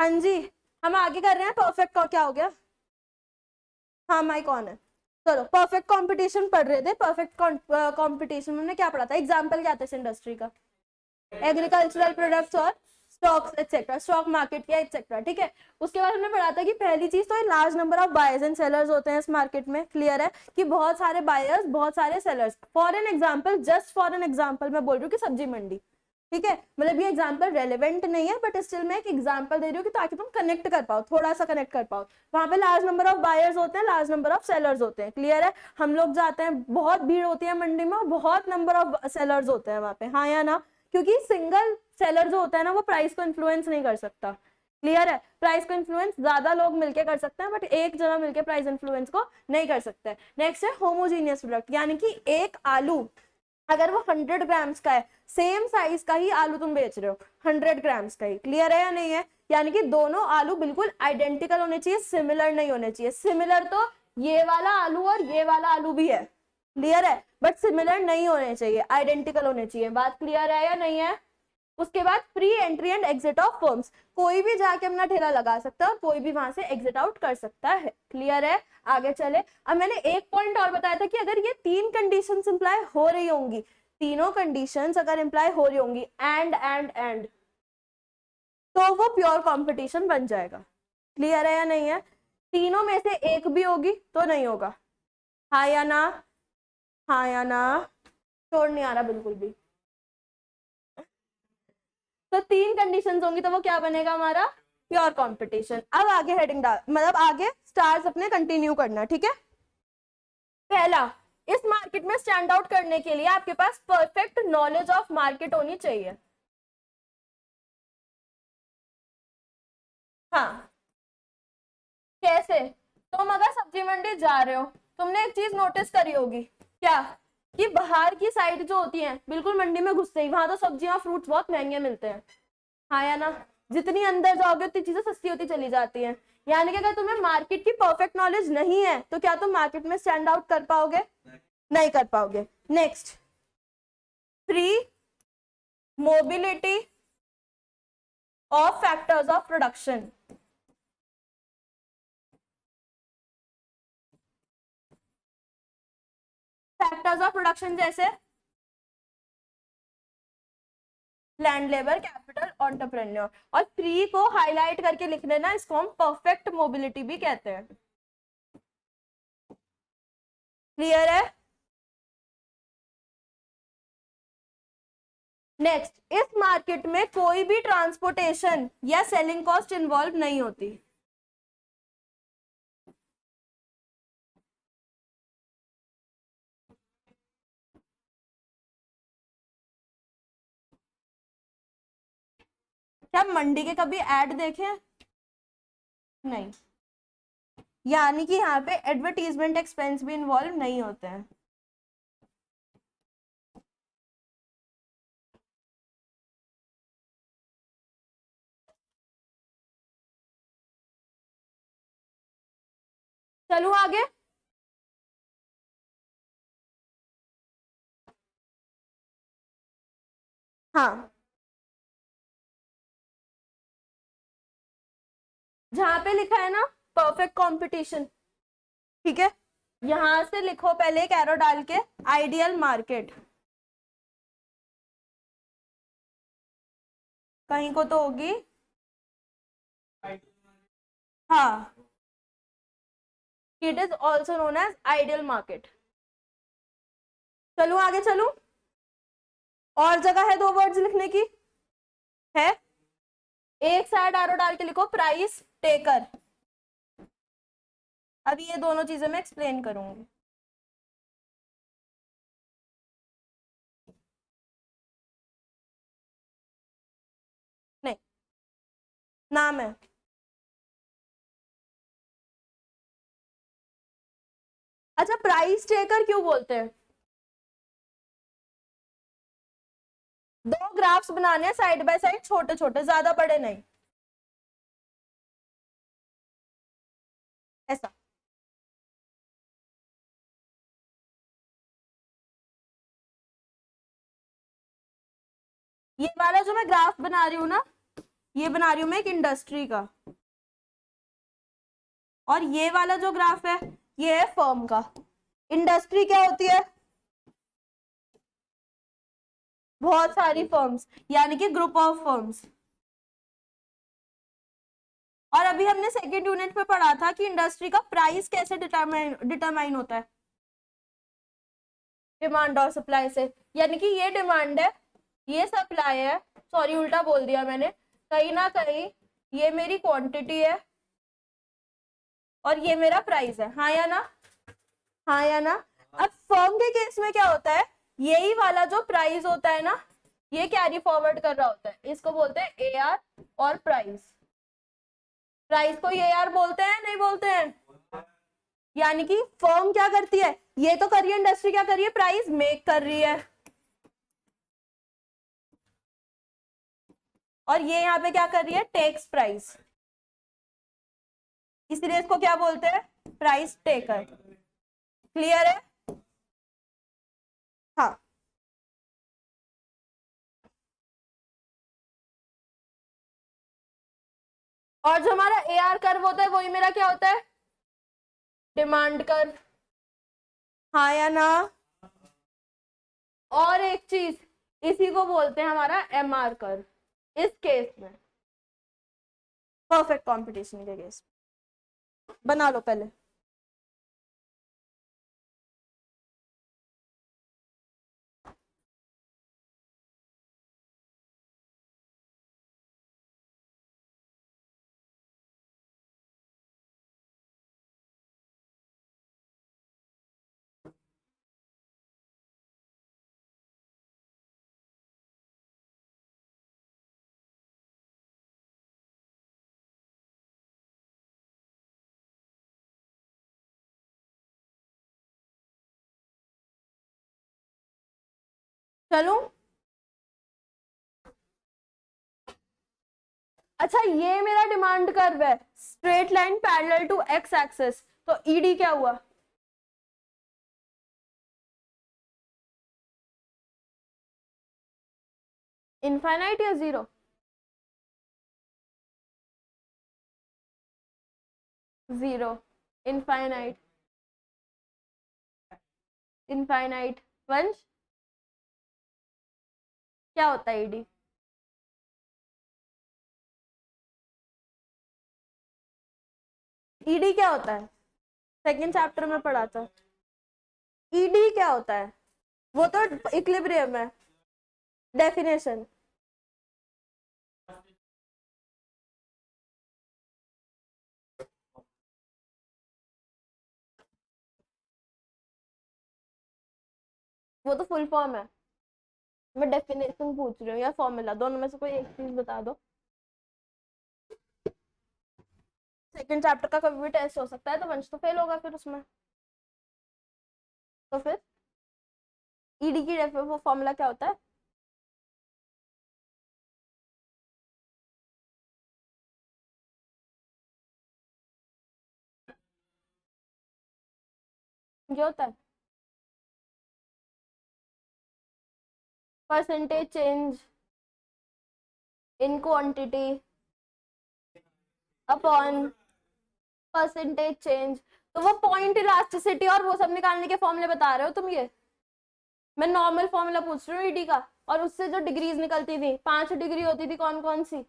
हाँ जी, हम आगे कर रहे हैं। परफेक्ट का क्या हो गया? हाँ माइक ऑन है। चलो, परफेक्ट कंपटीशन पढ़ रहे थे। परफेक्ट कंपटीशन में क्या पढ़ा था? एग्जाम्पल क्या था इस इंडस्ट्री का? एग्रीकल्चरल प्रोडक्ट्स और स्टॉक्स एक्सेट्रा, स्टॉक मार्केट किया एक्सेट्रा, ठीक है। उसके बाद हमने पढ़ा था कि पहली चीज तो large number of buyers and sellers होते हैं इस मार्केट में। क्लियर है कि बहुत सारे बायर्स, बहुत सारे sellers. For an example, just for an example मैं बोल रही हूँ कि सब्जी मंडी, ठीक है। मतलब ये एग्जाम्पल रेलेवेंट नहीं है, बट स्टिल मैं एक एग्जाम्पल दे रही हूँ कि ताकि तुम कनेक्ट कर पाओ, थोड़ा सा कनेक्ट कर पाओ। वहां पे लार्ज नंबर ऑफ बायर्स होते हैं, लार्ज नंबर ऑफ सेलर्स होते हैं। क्लियर है? हम लोग जाते हैं, बहुत भीड़ होती है मंडी में और बहुत नंबर ऑफ सेलर्स होते हैं वहां पे, हाँ या ना? क्योंकि सिंगल सेलर जो होता है ना, वो प्राइस को इन्फ्लुएंस नहीं कर सकता। क्लियर है? प्राइस को इन्फ्लुएंस ज्यादा लोग मिलकर कर सकते हैं, बट एक जना मिलकर प्राइस इन्फ्लुएंस को नहीं कर सकते। नेक्स्ट है होमोजीनियस प्रोडक्ट, यानी कि एक आलू अगर वो 100 ग्राम्स का है, सेम साइज का ही आलू तुम बेच रहे हो, 100 ग्राम्स का ही। क्लियर है या नहीं है? यानी कि दोनों आलू बिल्कुल आइडेंटिकल होने चाहिए, सिमिलर नहीं होने चाहिए। सिमिलर तो ये वाला आलू और ये वाला आलू भी है, क्लियर है, बट सिमिलर नहीं होने चाहिए, आइडेंटिकल होने चाहिए। बात क्लियर है या नहीं है? उसके बाद free entry and exit of firms, कोई भी जाके अपना ठेला लगा सकता है, कोई भी वहां से एग्जिट आउट कर सकता है। क्लियर है? आगे चले। अब मैंने एक पॉइंट और बताया था कि अगर ये तीन कंडीशंस इंप्लाई हो रही होंगी, तीनों कंडीशंस अगर इंप्लाई हो रही होंगी, एंड, तो वो प्योर कंपटीशन बन जाएगा। क्लियर है या नहीं है? तीनों में से एक भी होगी तो नहीं होगा। हाँ या ना? हाँ या ना? छोड़ नहीं आ रहा बिल्कुल भी। तो तीन कंडीशंस होंगी तो वो क्या बनेगा हमारा? Pure competition. अब आगे हेडिंग डाल, मतलब आगे स्टार्स अपने कंटिन्यू करना, ठीक है। पहला, इस मार्केट में स्टैंड आउट करने के लिए आपके पास परफेक्ट नॉलेज ऑफ मार्केट होनी चाहिए। हाँ, कैसे? तुम अगर सब्जी मंडी जा रहे हो, तुमने एक चीज नोटिस करी होगी, क्या? कि बाहर की साइड जो होती है, बिल्कुल मंडी में घुसते ही वहां तो सब्जियां फ्रूट्स बहुत महंगे मिलते हैं, हाँ या ना? जितनी अंदर जाओगे उतनी चीजें सस्ती होती चली जाती हैं। यानी कि अगर तुम्हें मार्केट की परफेक्ट नॉलेज नहीं है तो क्या तुम मार्केट में स्टैंड आउट कर पाओगे? नहीं कर पाओगे। Next, free mobility of factors of production. Factors of production जैसे लैंड, लेबर, कैपिटल, एंटरप्रेन्योर। और फ्री को हाईलाइट करके लिख देना, इसको हम परफेक्ट मोबिलिटी भी कहते हैं। क्लियर है? नेक्स्ट, इस मार्केट में कोई भी ट्रांसपोर्टेशन या सेलिंग कॉस्ट इन्वॉल्व नहीं होती। क्या मंडी के कभी ऐड देखे? नहीं। यानी कि यहाँ पे एडवर्टीजमेंट एक्सपेंस भी इन्वॉल्व नहीं होते हैं। चलो आगे। हाँ, जहां पे लिखा है ना परफेक्ट कंपटीशन, ठीक है, यहां से लिखो पहले एक एरो डाल के आइडियल मार्केट। कहीं को तो होगी। हाँ, it is also known as ideal market. चलो आगे चलू। और जगह है दो वर्ड्स लिखने की, है। एक साइड एरो डाल के लिखो प्राइस टेकर। अभी ये दोनों चीजें मैं एक्सप्लेन करूंगी। नहीं, नाम है। अच्छा, प्राइस टेकर क्यों बोलते हैं? दो ग्राफ्स बनाने हैं साइड बाय साइड, छोटे छोटे, ज्यादा बड़े नहीं, ऐसा। ये वाला जो मैं ग्राफ बना रही हूँ ना, ये बना रही हूं मैं एक इंडस्ट्री का, और ये वाला जो ग्राफ है ये है फर्म का। इंडस्ट्री क्या होती है? बहुत सारी फर्म्स, यानी कि ग्रुप ऑफ फर्म्स। और अभी हमने सेकेंड यूनिट में पढ़ा था कि इंडस्ट्री का प्राइस कैसे डिटरमाइन होता है, डिमांड और सप्लाई से। यानी कि ये डिमांड है, ये सप्लाई है, सॉरी उल्टा बोल दिया मैंने, कहीं ना कहीं ये मेरी क्वांटिटी है और ये मेरा प्राइस है, हाँ या ना? हाँ या ना? अब फर्म के केस में क्या होता है, यही वाला जो प्राइस होता है ना, ये कैरी फॉरवर्ड कर रहा होता है, इसको बोलते हैं एआर और प्राइस। प्राइस को एआर बोलते हैं, नहीं बोलते हैं? यानी कि फर्म क्या करती है, ये तो कर रही है इंडस्ट्री, क्या कर रही है, प्राइस मेक कर रही है, और ये यहाँ पे क्या कर रही है, टेक्स प्राइस, इसलिए इसको क्या बोलते हैं, प्राइस टेकर। क्लियर है? हाँ। और जो हमारा एआर कर्व होता है वही मेरा क्या होता है, डिमांड कर्व, हाँ या ना? और एक चीज, इसी को बोलते हैं हमारा एमआर कर्व, इस केस में, परफेक्ट कंपटीशन के केस। बना लो पहले। चलो, अच्छा ये मेरा डिमांड कर्व है, straight line parallel to X axis, तो ईडी क्या हुआ, इनफाइनाइट या जीरो? जीरो, इनफाइनाइट, इनफाइनाइट, वंश क्या होता है ईडी? ईडी क्या होता है, सेकंड चैप्टर में पढ़ा था। ईडी क्या होता है, वो तो इक्विलिब्रियम है, डेफिनेशन। वो तो फुल फॉर्म है, मैं डेफिनेशन पूछ रही हूँ या फॉर्मूला, दोनों में से कोई एक चीज बता दो। सेकंड चैप्टर का कभी भी टेस्ट हो सकता है, तो वंश तो फेल होगा फिर उसमें। तो फिर ईडी की वो फॉर्मूला क्या होता है? जो होता है percentage change in quantity upon percentage change. तो वो पॉइंट इलास्टिसिटी और वो सब निकालने के फॉर्मूले बता रहे हो तुम ये? मैं नॉर्मल फॉर्मूला पूछ रही हूँ ईडी का, और उससे जो डिग्रीज निकलती थी, 5 डिग्री होती थी, कौन कौन सी?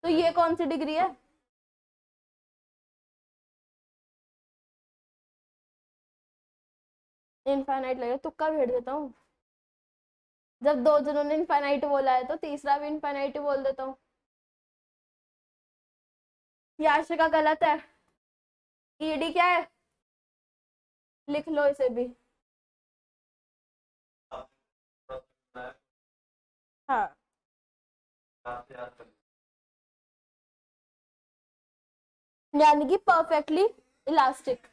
तो ये कौन सी डिग्री है? इनफाइनाइट लगे, तुक्का भेड़ देता हूँ, जब दो जनों ने इनफाइनाइट बोला है तो तीसरा भी इनफाइनाइट बोल देता हूँ। याशिका गलत है, ईडी क्या है, लिख लो इसे भी। हाँ, यानी कि परफेक्टली इलास्टिक।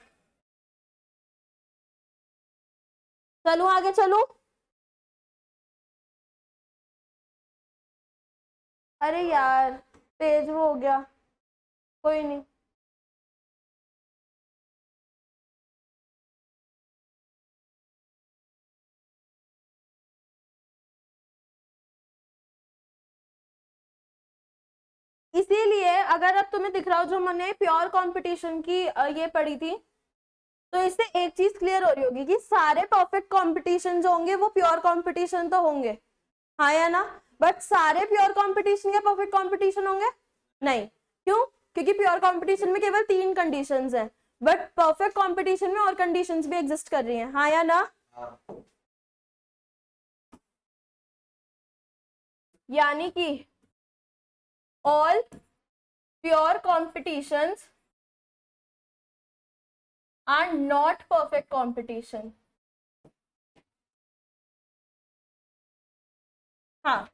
चलूं आगे, चलूं? अरे यार, पेज वो हो गया, कोई नहीं। इसीलिए अगर अब तुम्हें दिख रहा हो जो मैंने प्योर कंपटीशन की ये पढ़ी थी, तो इससे एक चीज क्लियर हो रही होगी कि सारे परफेक्ट कंपटीशन जो होंगे वो प्योर कंपटीशन तो होंगे, हाँ या ना। बट सारे प्योर कंपटीशन या परफेक्ट कंपटीशन होंगे नहीं, क्यों? क्योंकि प्योर कंपटीशन में केवल 3 कंडीशंस हैं, बट परफेक्ट कंपटीशन में और कंडीशंस भी एग्जिस्ट कर रही हैं, हाँ या ना। यानी कि all pure competitions are not perfect competition. हाँ,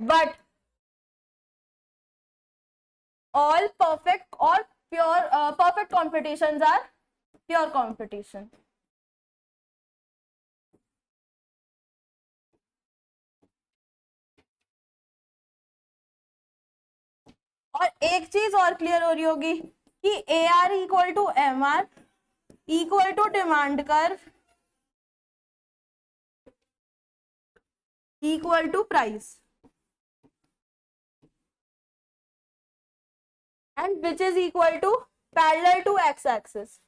but all perfect or pure perfect competitions are pure competition. और एक चीज और क्लियर हो रही होगी कि A R equal to M R equal to demand curve equal to price, and which is equal to parallel to x axis.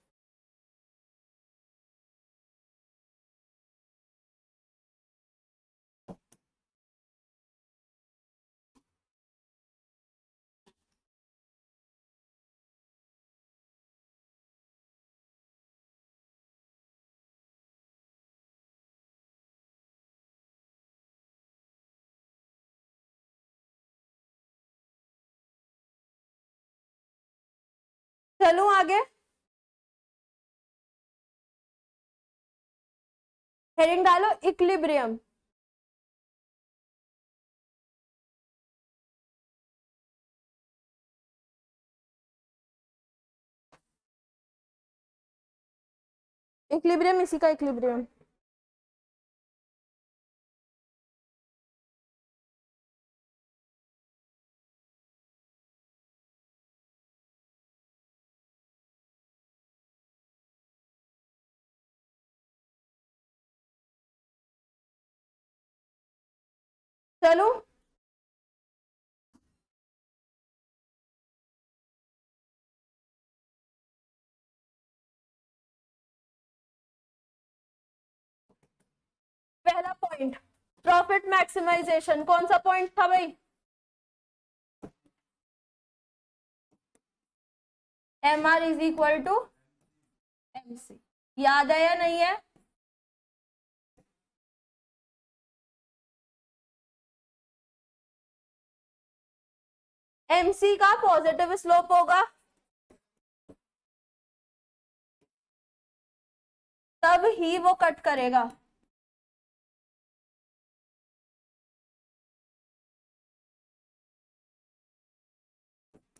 चलो आगे, हेडिंग डालो इक्विलिब्रियम। इक्विलिब्रियम इसी का इक्विलिब्रियम। चलो पहला पॉइंट प्रॉफिट मैक्सिमाइजेशन, कौन सा पॉइंट था भाई? M R is equal to M C, याद है या नहीं है? एम सी का पॉजिटिव स्लोप होगा तब ही वो कट करेगा,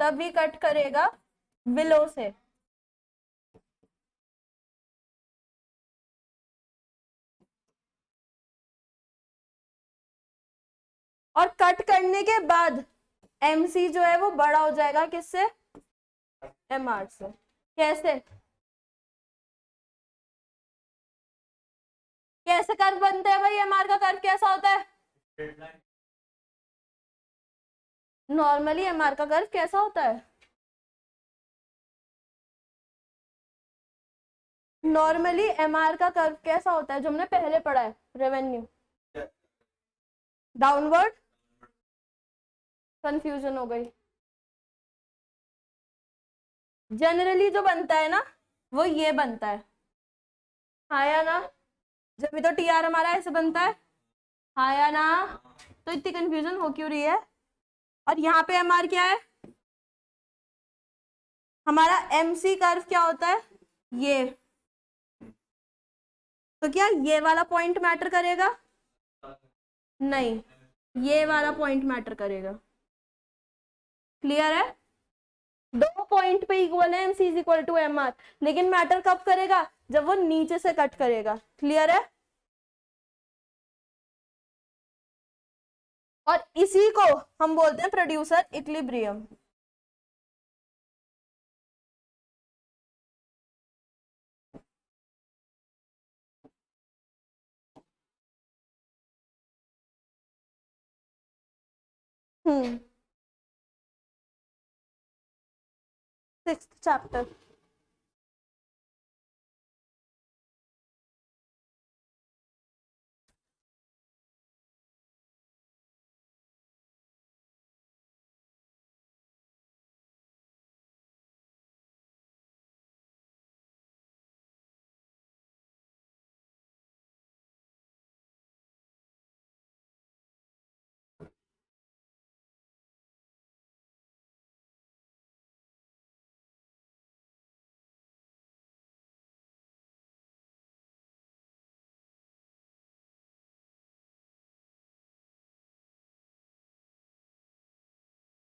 तभी कट करेगा बिलो से। और कट करने के बाद एमसी जो है वो बड़ा हो जाएगा किससे? एम आर से। कैसे कैसे कर्व बनते हैं भाई? एम आर का कर्व कैसा होता है? नॉर्मली एम आर का कर्व कैसा होता है? नॉर्मली एम आर का कर्व कैसा होता है जो हमने पहले पढ़ा है? रेवेन्यू डाउनवर्ड, कंफ्यूजन हो गई। जनरली जो बनता है ना वो ये बनता है, हाँ या ना। जब भी तो टी आर हमारा ऐसे बनता है, हाँ या ना। तो इतनी कंफ्यूजन हो क्यों रही है? और यहाँ पे एम आर क्या है? हमारा एम सी कर्व क्या होता है? ये। तो क्या ये वाला पॉइंट मैटर करेगा? नहीं, ये वाला पॉइंट मैटर करेगा। क्लियर है? दो पॉइंट पे इक्वल है, M C is equal to M R, लेकिन मैटर कब करेगा? जब वो नीचे से कट करेगा। क्लियर है? और इसी को हम बोलते हैं प्रोड्यूसर इक्विलिब्रियम। हम्म। 6th chapter.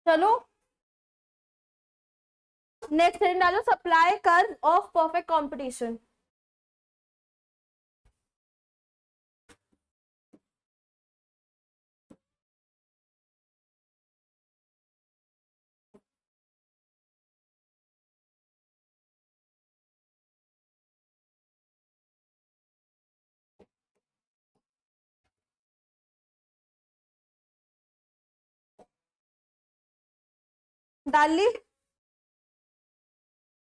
चलो नेक्स्ट हेडिंग डालो, supply curve of perfect competition. डाल ली,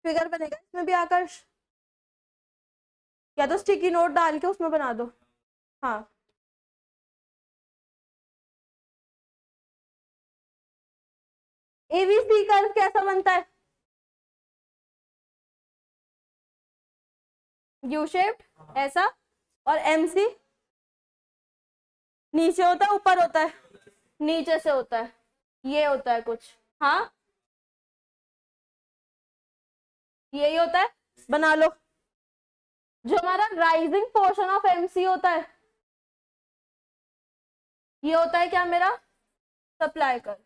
फिगर बनेगा इसमें भी आकर्ष, या तो स्टिकी नोट डाल के उसमें बना दो। हाँ एबीसी कर्व कैसा बनता है? यू शेप्ड ऐसा, और एमसी नीचे होता है ऊपर होता है? नीचे से होता है, ये होता है कुछ। हाँ यही होता है, बना लो। जो हमारा राइजिंग पोर्शन ऑफ एमसी होता है, ये होता है क्या मेरा सप्लाई कर।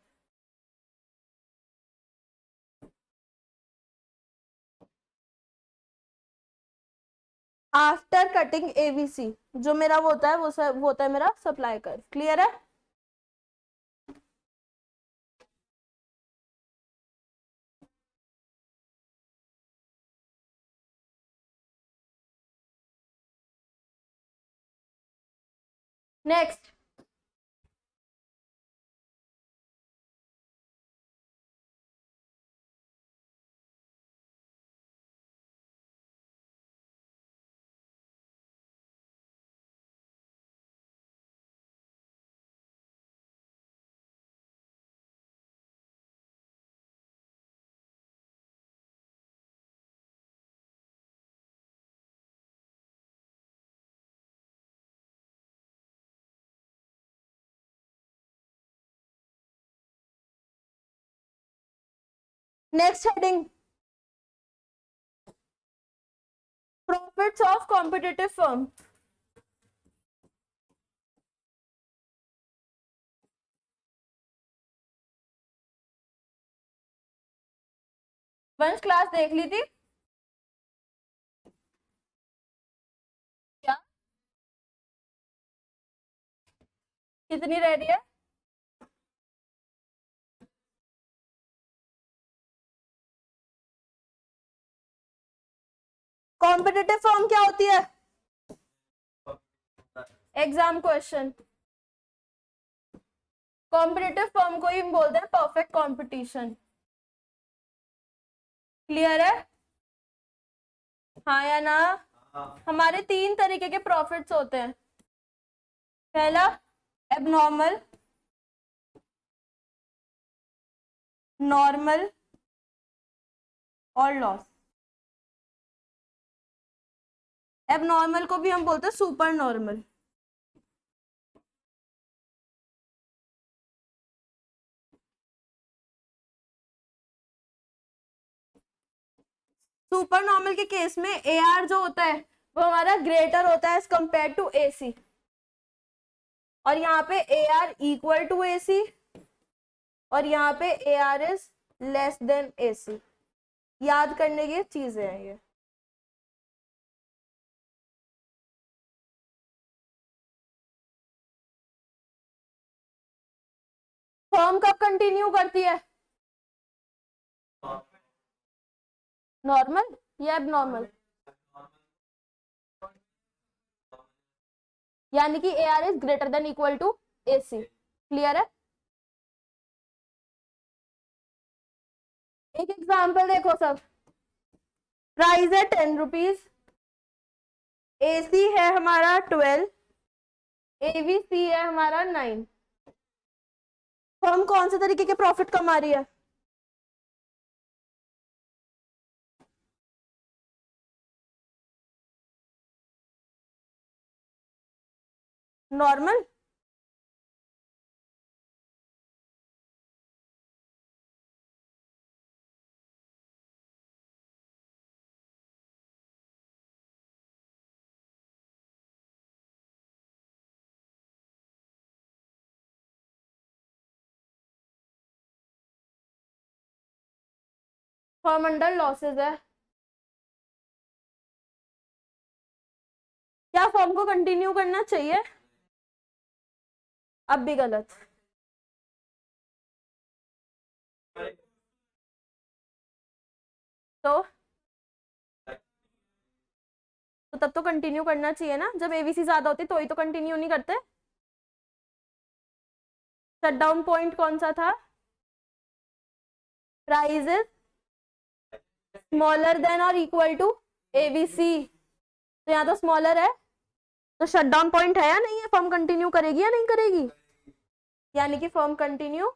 आफ्टर कटिंग एबीसी जो मेरा वो होता है, वो होता है मेरा सप्लाई कर। क्लियर है? Next, next heading, profits of competitive firm. वंश क्लास देख ली थी क्या? कितनी रेडी है? कॉम्पिटिटिव फर्म क्या होती है? Exam question. कॉम्पिटिटिव फर्म को ही बोलते हैं परफेक्ट कंपटीशन। क्लियर है? हाँ या ना? हमारे 3 तरीके के प्रॉफिट्स होते हैं। पहला एबनॉर्मल, नॉर्मल और लॉस। एबनॉर्मल को भी हम बोलते हैं सुपर नॉर्मल। सुपर नॉर्मल के केस में एआर जो होता है वो हमारा ग्रेटर होता है एज कंपेयर टू एसी, और यहाँ पे एआर इक्वल टू एसी, और यहाँ पे AR is less than AC. याद करने की चीजें हैं ये। फर्म कब कंटिन्यू करती है? नॉर्मल या एबनॉर्मल? यानी कि AR is greater than equal to AC. Clear है? एक एग्जाम्पल देखो सब, प्राइस है 10 रुपीज, AC है हमारा 12, ABC है हमारा 9। फर्म कौन से तरीके के प्रॉफिट कमा रही है? नॉर्मल। फर्म अंडर लॉसेस है, क्या फर्म को कंटिन्यू करना चाहिए? अब भी गलत। तो तब तो कंटिन्यू करना चाहिए ना, जब एवीसी ज्यादा होती तो ही तो कंटिन्यू नहीं करते। शट डाउन पॉइंट कौन सा था? प्राइस इज स्मॉलर देन और इक्वल टू एवीसी, तो यहाँ तो स्मॉलर है, तो शट डाउन पॉइंट है या नहीं है? फर्म कंटिन्यू करेगी या नहीं करेगी? यानी कि फर्म कंटिन्यू